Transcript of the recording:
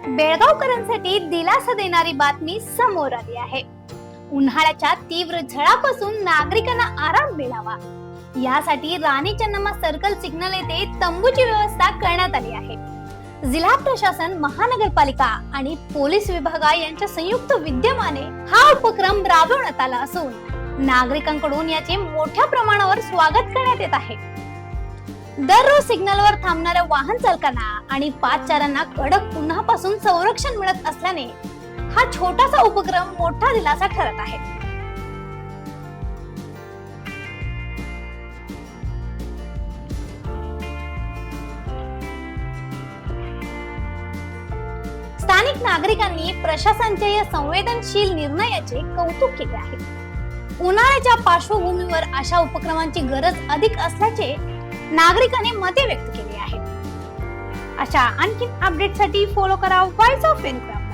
बेळगावकरांसाठी दिलासा देणारी बातमी समोर आली आहे. उन्हाळ्याच्या तीव्र झळापासून नागरिकांना आराम मिळावा यासाठी राणी चन्नम्मा सर्कल सिग्नल येथे तंबूची व्यवस्था करण्यात आली आहे. जिल्हा प्रशासन, महानगरपालिका आणि पोलीस विभाग यांच्या संयुक्त विद्यमाने हा उपक्रम राबवण्यात आला असून नागरिकांकडून याचे मोठ्या प्रमाणावर स्वागत करण्यात येत आहे. दररोज सिग्नलवर थांबणाऱ्या वाहन चालकांना आणि पादचाऱ्यांना कडक उन्हापासून संरक्षण मिळत असल्याने हा छोटासा उपक्रम मोठा दिलासा ठरत आहे. स्थानिक नागरिकांनी प्रशासनाच्या या संवेदनशील निर्णयाचे कौतुक केले आहे. उन्हाळ्याच्या पार्श्वभूमीवर अशा उपक्रमांची गरज अधिक असल्याचे नागरिकांनी मते व्यक्त केली आहे. अशा आणखी अपडेटसाठी फॉलो करा व्हॉइस ऑफ इन्क्वायरी.